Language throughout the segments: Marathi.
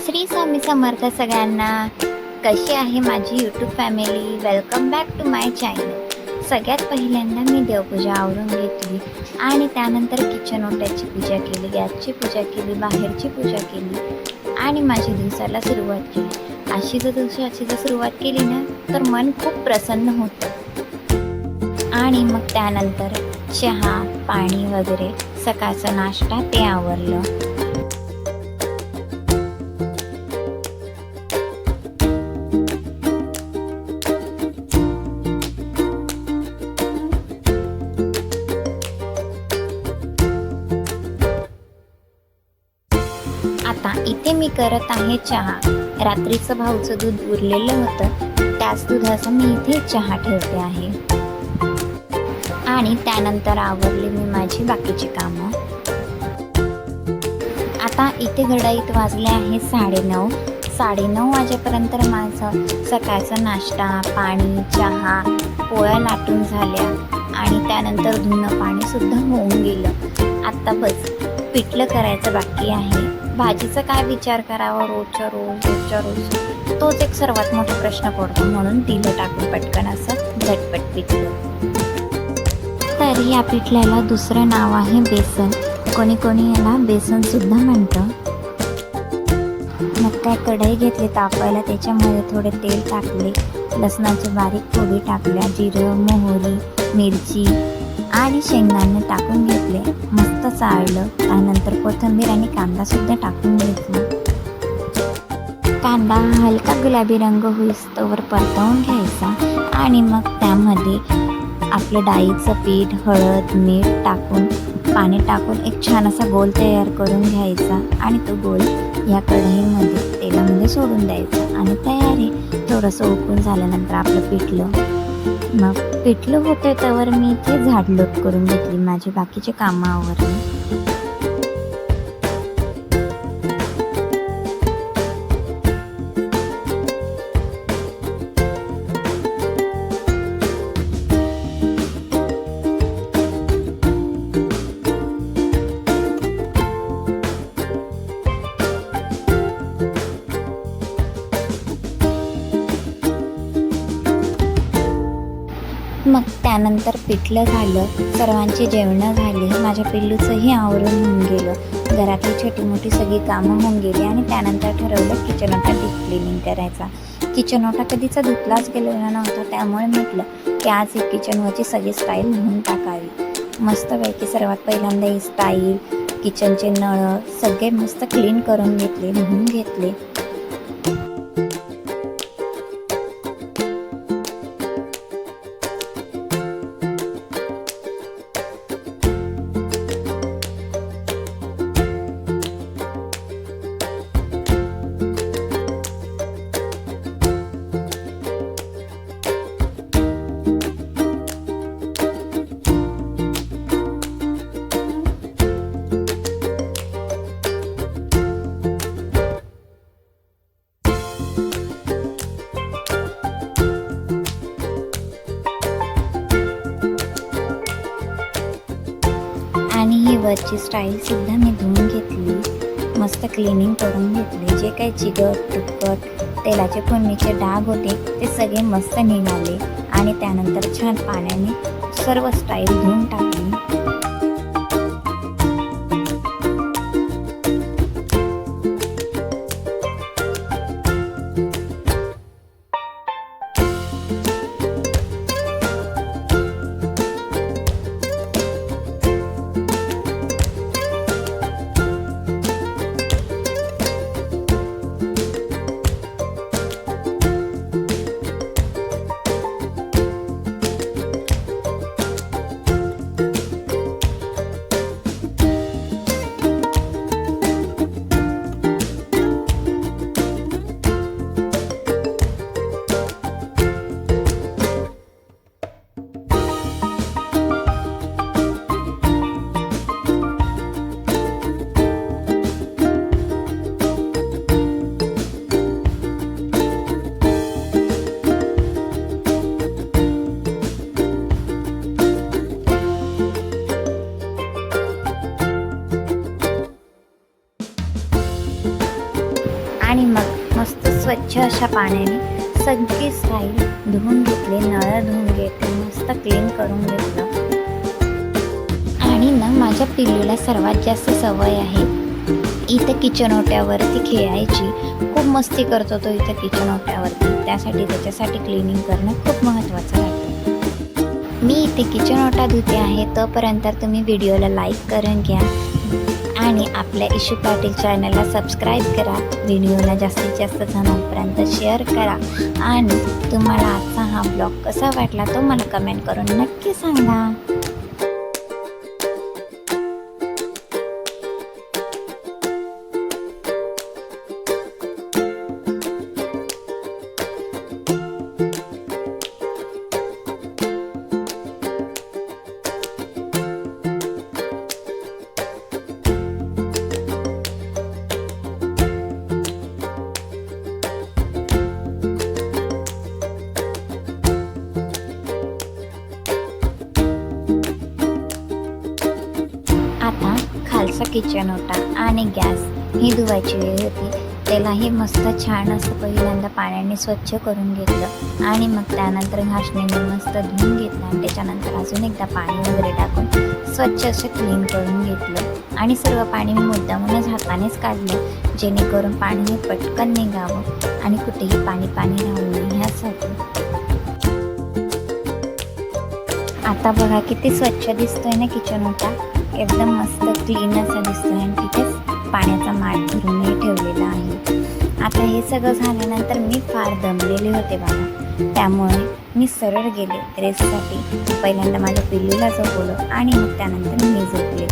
श्री स्वामी समर्थ सगळ्यांना. कशी आहे माझी YouTube family? Welcome back to my channel. सगळ्यात पहिल्यांदा मी देवपूजा आवरून घेतली आणि त्यानंतर किचन ओट्याची पूजा केली, गॅसची पूजा केली, बाहेरची पूजा केली आणि माझ्या दिवसाला सुरुवात केली. अशी जर दिवसाची सुरुवात केली ना तर मन खूप प्रसन्न होतं. आणि मग त्यानंतर चहा पाणी वगैरे सकाळचा नाश्ता ते आवरलं. आता इथे मी करत आहे चहा. रात्रीचं भाऊचं दूध उरलेलं होतं, त्याच दुधाचा मी इथे चहा ठेवते आहे. आणि त्यानंतर आवरली मी माझी बाकीची कामं. आता इथे घड्याळीत वाजले आहे 9:30 वाजेपर्यंत माझं सकाळचा नाश्ता, पाणी, चहा, पोळ्या लाटून झाल्या आणि त्यानंतर धुणं पाणीसुद्धा होऊन गेलं. आत्ता बस पिठलं करायचं बाकी आहे. भाजीचा काय विचार करावा रोजच्या रोज तोच एक सर्वात मोठा प्रश्न पडतो, म्हणून दिलं टाकून पटकन असं झटपट पिठलं. तर या पिठल्याला दुसरं नाव आहे बेसन. कोणी कोणी याला बेसन सुद्धा म्हणतं. मग काय कढई घेतली तापायला, त्याच्यामध्ये थोडे तेल टाकले, लसणाची बारीक फोडी टाकल्या, जिरं, मोहरी, मिरची आणि शेंगदाणे टाकून घेतले, मस्त चाळलं. त्यानंतर कोथिंबीर आणि कांदा सुद्धा टाकून घेतला. कांदा हलका गुलाबी रंग होईस्तोवर परतवून घ्यायचा आणि मग त्यामध्ये आपलं डाळीचं पीठ, हळद, मीठ टाकून पाणी टाकून एक छान असा गोल तयार करून घ्यायचा आणि तो गोल या कढईमध्ये तेलामध्ये सोडून द्यायचा आणि तयारी. थोडंसं उकळून झाल्यानंतर आपलं पिठलं. मग पिठलं होतं त्यावर मी इथे झाडलोट करून घेतली, माझी बाकीचे कामं आवरली. मग त्यानंतर पिठलं झालं, सर्वांची जेवणं झाली, माझ्या पिल्लूचंही आवरून होऊन गेलं, घरातली छोटी मोठी सगळी कामं होऊन गेली आणि त्यानंतर ठरवलं किचन ओटा डीप क्लिनिंग करायचा. किचन ओटा कधीचा धुतलाच गेलेला नव्हता, त्यामुळे म्हटलं की आज ही किचन ओटाची सगळी स्टाईल धुवून टाकावी. मस्तपैकी सर्वात पहिल्यांदा ही स्टाईल, किचनचे नळ सगळे मस्त क्लीन करून घेतले, धुवून घेतले. आणि ही वरची स्टाईलसुद्धा मी धुवून घेतली, मस्त क्लिनिंग करून घेतली. जे काही चिकट तुकट तेलाचे फोडणीचे डाग होते ते सगळे मस्त निघाले आणि त्यानंतर छान पाण्याने सर्व स्टाईल धुवून टाकली. आणि मग मस्त स्वच्छ अशा पाण्याने सगळी स्टाईल धुवून घेतली, नळं धुवून घेतली, मस्त क्लीन करून घेतलं. आणि ना माझ्या पिल्लूला सर्वात जास्त सवय आहे इथं किचन ओट्यावरती खेळायची. खूप मस्ती करतो तो इथं किचन ओट्यावरती, त्याच्यासाठी क्लिनिंग करणं खूप महत्त्वाचं वाटतं. मी इथे किचन ओटा धुते आहे, तोपर्यंत तुम्ही व्हिडिओला लाईक करून घ्या आणि आपल्या इशू पाटील चॅनलला सबस्क्राईब करा. व्हिडिओला जास्तीत जास्त जणांपर्यंत शेअर करा आणि तुम्हाला आजचा हा ब्लॉग कसा वाटला तो मला कमेंट करून नक्की सांगा. आता खालचा किचन ओटा आणि गॅस ही धुवायची वेळ होती. त्यालाही मस्त छान असं पहिल्यांदा पाण्याने स्वच्छ करून घेतलं आणि मग त्यानंतर घासणीने मस्त धुवून घेतलं आणि त्याच्यानंतर अजून एकदा पाणी वगैरे टाकून स्वच्छ असं क्लीन करून घेतलं. आणि सर्व पाणी मी मुद्दामूनच हातानेच काढलं, जेणेकरून पाणी हे पटकन निघावं आणि कुठेही पाणी राहू नये ह्यासाठी. आता बघा किती स्वच्छ दिसतोय ना किचन ओटा, एकदम मस्त क्लीन असं दिसतोय आणि तिथेच पाण्याचा माठ भरूनही ठेवलेला आहे. आता हे सगळं झाल्यानंतर मी फार दमलेले होते बघा, त्यामुळे मी सरळ गेले रेस्टसाठी. पहिल्यांदा माझ्या पिल्लूला झोपवलं आणि मग त्यानंतर मी झोपले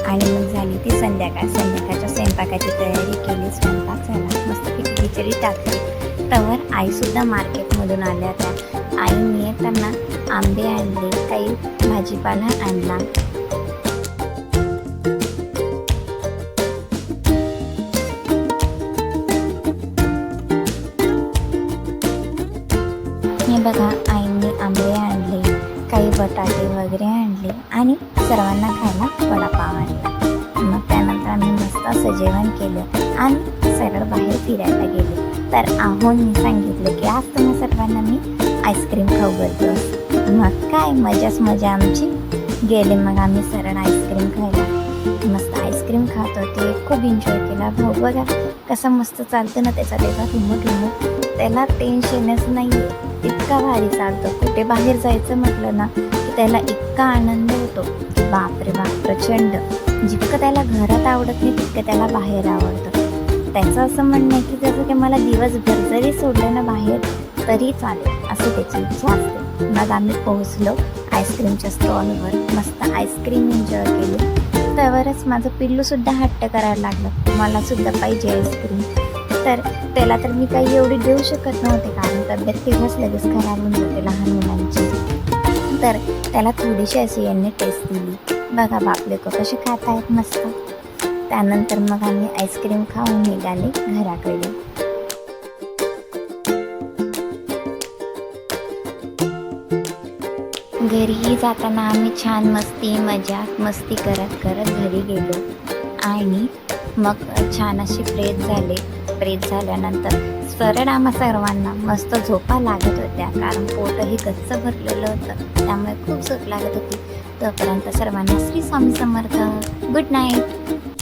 आणि मग झाली ती संध्याकाळच्या स्वयंपाकाची तयारी केली. स्वयंपाक झाला, मस्त खिचडी टाकली. तवर आईसुद्धा मार्केटमधून आल्या होत्या. आईने येताना आंबे आणले, काही भाजीपाला आणला. हे बघा आईने आंबे आणले, काही बटाटे वगैरे आणले आणि सर्वांना खायला वडापाव आणला. मग त्यानंतर आम्ही मस्त असं जेवण केलं आणि सरळ बाहेर फिरायला गेलो. तर आहोंनी सांगितलं की आज तुम्हा सर्वांना मी आईस्क्रीम खाऊ घालतो. मग काय मजाच मजा आमची. गेले मग आम्ही सरळ आईस्क्रीम खायला. मस्त आईस्क्रीम खात होते, खूप एन्जॉय केला. भाऊ बघा कसं मस्त चालतं ना, त्याचा ठुमक, त्याला टेन्शनच नाही, इतका भारी चालतो. कुठे बाहेर जायचं म्हटलं ना की त्याला इतका आनंद होतो की बापरे बाप, प्रचंड. जितकं त्याला घरात आवडत नाही तितकं त्याला बाहेर आवडतं. त्याचं असं म्हणणं आहे की जसं की मला दिवसभर जरी सोडलं ना बाहेर तरी चालेल, असं त्याची इच्छा असते. मग आम्ही पोहोचलो आईस्क्रीमच्या स्टॉलवर, मस्त आईस्क्रीम एन्जॉय केली. त्यावरच माझं पिल्लूसुद्धा हट्ट करायला लागलं, मलासुद्धा पाहिजे आईस्क्रीम. तर त्याला तर मी काही एवढी देऊ शकत नव्हते, कारण तब्येत तेव्हाच लगेच खराब होऊन जाते लहान मुलांची. तर त्याला थोडीशी अशी यांनी टेस्ट दिली. बघा बापले को कसे खात आहेत मस्त. त्यानंतर मग आम्ही आईस्क्रीम खाऊन निघाले घराकडे. घरी जाताना आम्ही छान मस्ती करत घरी गेलो आणि मग छान असे फ्रेश झाल्यानंतर सरळ आम्हा सर्वांना मस्त झोपा लागत होत्या, कारण पोटही गच्च भरलेलं होतं, त्यामुळे खूप झोप लागत होती. तोपर्यंत सर्वांना श्री स्वामी समर्थ, गुड नाईट.